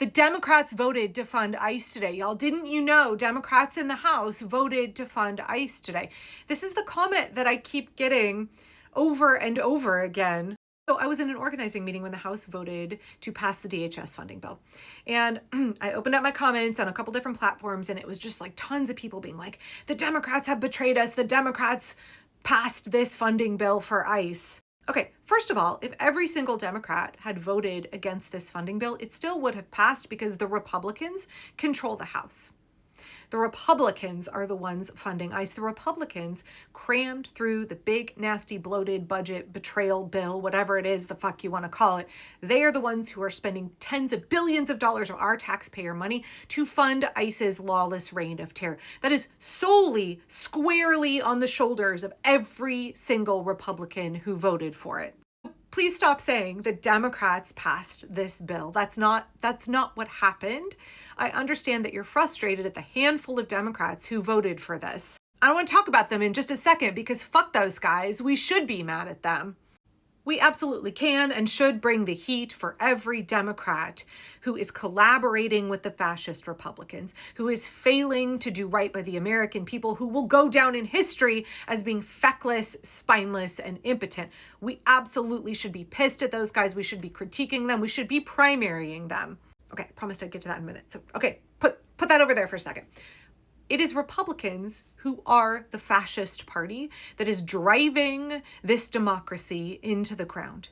The Democrats voted to fund ICE today. Y'all, didn't you know Democrats in the House voted to fund ICE today? This is the comment that I keep getting over and over again. So I was in an organizing meeting when the House voted to pass the DHS funding bill. And I opened up my comments on a couple different platforms, and it was just like tons of people being like, the Democrats have betrayed us. The Democrats passed this funding bill for ICE. Okay, first of all, if every single Democrat had voted against this funding bill, it still would have passed because the Republicans control the House. The Republicans are the ones funding ICE. The Republicans crammed through the big, nasty, bloated budget betrayal bill, whatever it is the fuck you want to call it. They are the ones who are spending tens of billions of dollars of our taxpayer money to fund ICE's lawless reign of terror. That is solely, squarely on the shoulders of every single Republican who voted for it. Please stop saying the Democrats passed this bill. That's not what happened. I understand that you're frustrated at the handful of Democrats who voted for this. I want to talk about them in just a second because fuck those guys. We should be mad at them. We absolutely can and should bring the heat for every Democrat who is collaborating with the fascist Republicans, who is failing to do right by the American people, who will go down in history as being feckless, spineless, and impotent. We absolutely should be pissed at those guys. We should be critiquing them. We should be primarying them. Okay, I promised I'd get to that in a minute. So, okay, put that over there for a second. It is Republicans who are the fascist party that is driving this democracy into the ground.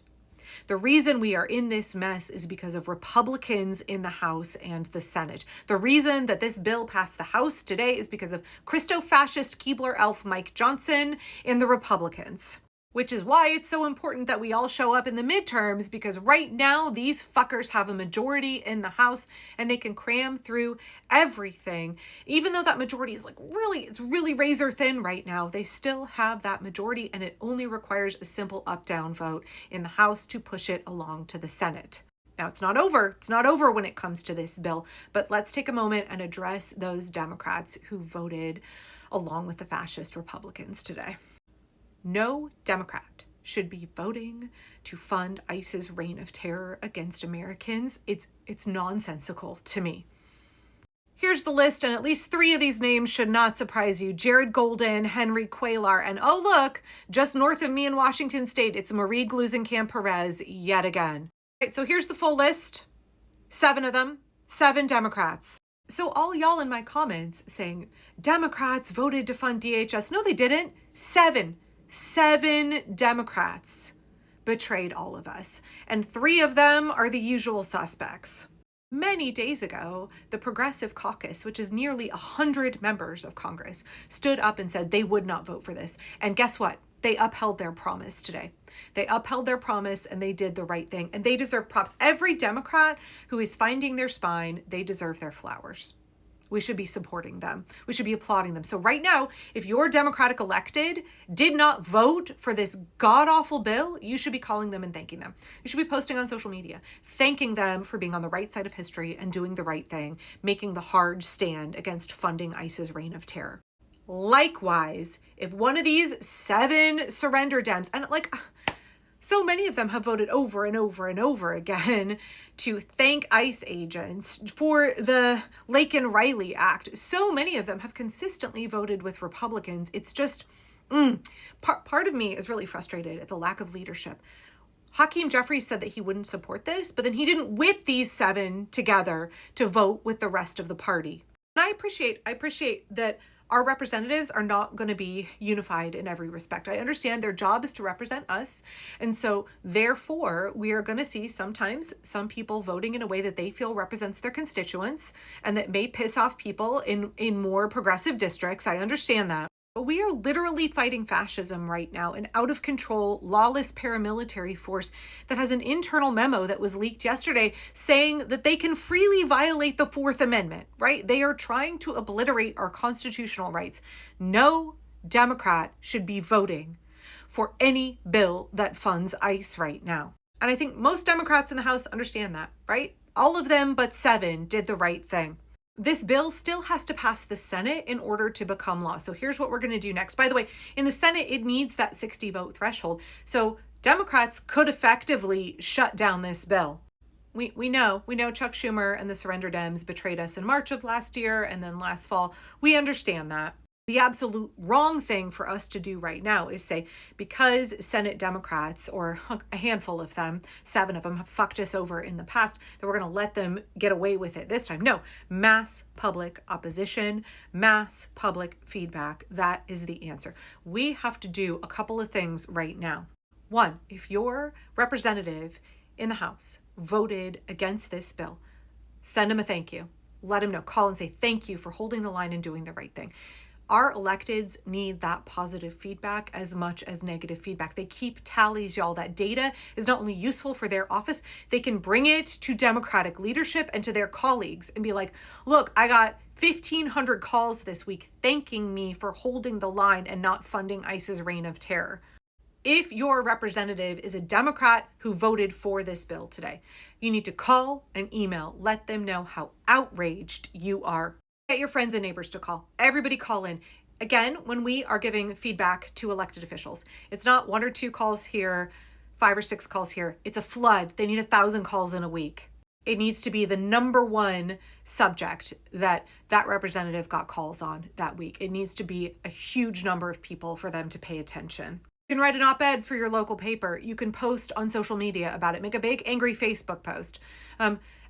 The reason we are in this mess is because of Republicans in the House and the Senate. The reason that this bill passed the House today is because of Christo-fascist Keebler elf Mike Johnson and the Republicans. Which is why it's so important that we all show up in the midterms, because right now these fuckers have a majority in the House and they can cram through everything. Even though that majority is it's really razor thin right now, they still have that majority, and it only requires a simple up-down vote in the House to push it along to the Senate. Now, it's not over. It's not over when it comes to this bill, but let's take a moment and address those Democrats who voted along with the fascist Republicans today. No Democrat should be voting to fund ICE's reign of terror against Americans. It's nonsensical to me. Here's the list, and at least 3 of these names should not surprise you. Jared Golden, Henry Cuellar, and oh look, just north of me in Washington State, it's Marie Gluesenkamp Perez yet again. Right, so here's the full list. 7 of them, 7 Democrats. So all y'all in my comments saying, Democrats voted to fund DHS. No, they didn't. 7 Democrats betrayed all of us, and 3 of them are the usual suspects. Many days ago, the Progressive Caucus, which is nearly 100 members of Congress, stood up and said they would not vote for this. And guess what? They upheld their promise today. They upheld their promise and they did the right thing, and they deserve props. Every Democrat who is finding their spine, they deserve their flowers. We should be supporting them. We should be applauding them. So right now, if your Democratic elected did not vote for this god-awful bill, you should be calling them and thanking them. You should be posting on social media, thanking them for being on the right side of history and doing the right thing, making the hard stand against funding ICE's reign of terror. Likewise, if one of these 7 surrender Dems, and so many of them have voted over and over and over again to thank ICE agents for the Laken Riley Act. So many of them have consistently voted with Republicans. It's just, part of me is really frustrated at the lack of leadership. Hakeem Jeffries said that he wouldn't support this, but then he didn't whip these 7 together to vote with the rest of the party. And I appreciate that our representatives are not going to be unified in every respect. I understand their job is to represent us. And so therefore, we are going to see sometimes some people voting in a way that they feel represents their constituents and that may piss off people in more progressive districts. I understand that. But we are literally fighting fascism right now, an out-of-control, lawless paramilitary force that has an internal memo that was leaked yesterday saying that they can freely violate the 4th Amendment, right? They are trying to obliterate our constitutional rights. No Democrat should be voting for any bill that funds ICE right now. And I think most Democrats in the House understand that, right? All of them but 7 did the right thing. This bill still has to pass the Senate in order to become law. So here's what we're going to do next. By the way, in the Senate, it needs that 60 vote threshold. So Democrats could effectively shut down this bill. We know Chuck Schumer and the surrender Dems betrayed us in March of last year and then last fall. We understand that. The absolute wrong thing for us to do right now is say, because Senate Democrats, or a handful of them, 7 of them, have fucked us over in the past, that we're going to let them get away with it this time. No, mass public opposition, mass public feedback. That is the answer. We have to do a couple of things right now. One, if your representative in the House voted against this bill, send him a thank you. Let him know. Call and say thank you for holding the line and doing the right thing. Our electeds need that positive feedback as much as negative feedback. They keep tallies, y'all. That data is not only useful for their office, they can bring it to Democratic leadership and to their colleagues and be like, look, I got 1,500 calls this week thanking me for holding the line and not funding ICE's reign of terror. If your representative is a Democrat who voted for this bill today, you need to call and email, let them know how outraged you are. Get your friends and neighbors to call. Everybody call in. Again, when we are giving feedback to elected officials, it's not 1 or 2 calls here, 5 or 6 calls here. It's a flood. They need 1,000 calls in a week. It needs to be the number one subject that representative got calls on that week. It needs to be a huge number of people for them to pay attention. You can write an op-ed for your local paper. You can post on social media about it. Make a big angry Facebook post.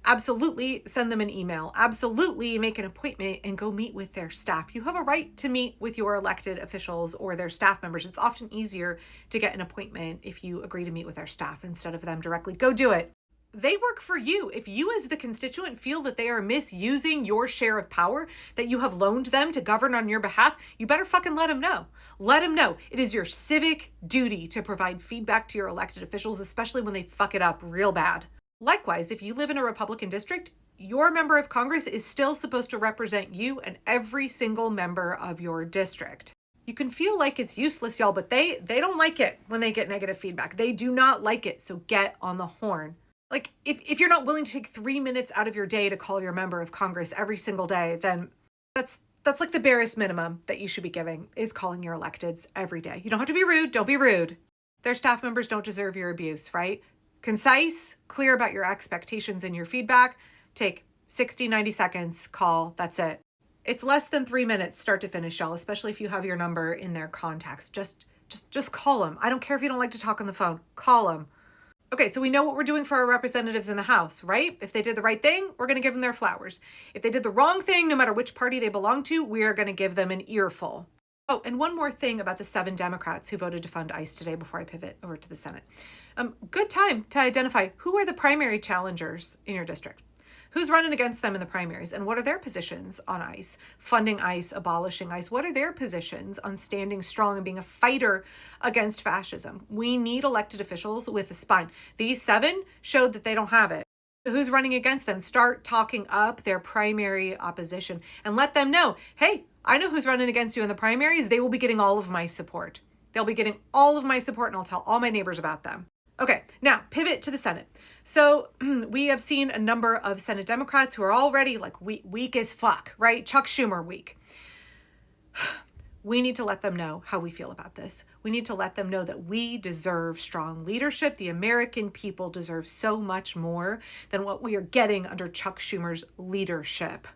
Absolutely send them an email. Absolutely make an appointment and go meet with their staff. You have a right to meet with your elected officials or their staff members. It's often easier to get an appointment if you agree to meet with their staff instead of them directly. Go do it. They work for you. If you as the constituent feel that they are misusing your share of power that you have loaned them to govern on your behalf, you better fucking let them know. Let them know. It is your civic duty to provide feedback to your elected officials, especially when they fuck it up real bad. Likewise, if you live in a Republican district, your member of Congress is still supposed to represent you and every single member of your district. You can feel like it's useless, y'all, but they don't like it when they get negative feedback. They do not like it, so get on the horn. Like, if you're not willing to take 3 minutes out of your day to call your member of Congress every single day, then that's like the barest minimum that you should be giving, is calling your electeds every day. You don't have to be rude. Don't be rude. Their staff members don't deserve your abuse, right? Concise, clear about your expectations and your feedback. Take 60, 90 seconds, call. That's it. It's less than 3 minutes start to finish, y'all, especially if you have your number in their contacts. Just call them. I don't care if you don't like to talk on the phone. Call them. Okay, so we know what we're doing for our representatives in the House, right? If they did the right thing, we're going to give them their flowers. If they did the wrong thing, no matter which party they belong to, we are going to give them an earful. Oh, and one more thing about the 7 Democrats who voted to fund ICE today before I pivot over to the Senate. Good time to identify who are the primary challengers in your district. Who's running against them in the primaries, and what are their positions on ICE? Funding ICE, abolishing ICE. What are their positions on standing strong and being a fighter against fascism? We need elected officials with a spine. These 7 showed that they don't have it. Who's running against them? Start talking up their primary opposition and let them know, hey, I know who's running against you in the primaries. They will be getting all of my support. They'll be getting all of my support, and I'll tell all my neighbors about them. Okay, now pivot to the Senate. So we have seen a number of Senate Democrats who are already like weak as fuck, right? Chuck Schumer weak. We need to let them know how we feel about this. We need to let them know that we deserve strong leadership. The American people deserve so much more than what we are getting under Chuck Schumer's leadership.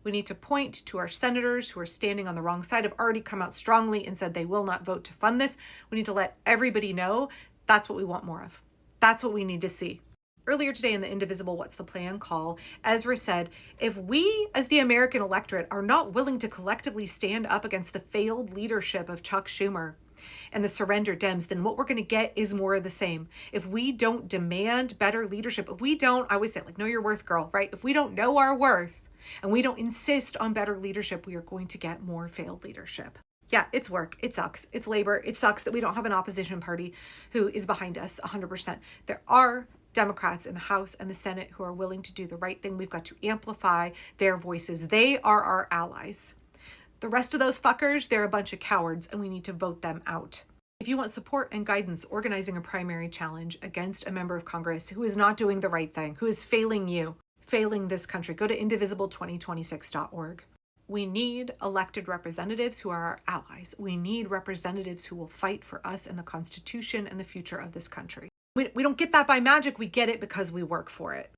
We need to point to our senators who are standing on the wrong side, have already come out strongly and said they will not vote to fund this. We need to let everybody know that's what we want more of. That's what we need to see. Earlier today in the Indivisible What's the Plan call, Ezra said, if we as the American electorate are not willing to collectively stand up against the failed leadership of Chuck Schumer and the surrender Dems, then what we're going to get is more of the same. If we don't demand better leadership, if we don't, I always say, like, know your worth, girl, right? If we don't know our worth and we don't insist on better leadership, we are going to get more failed leadership. Yeah, it's work. It sucks. It's labor. It sucks that we don't have an opposition party who is behind us 100%. There are Democrats in the House and the Senate who are willing to do the right thing. We've got to amplify their voices. They are our allies. The rest of those fuckers, they're a bunch of cowards, and we need to vote them out. If you want support and guidance organizing a primary challenge against a member of Congress who is not doing the right thing, who is failing you, failing this country, go to indivisible2026.org. We need elected representatives who are our allies. We need representatives who will fight for us and the Constitution and the future of this country. We don't get that by magic. We get it because we work for it.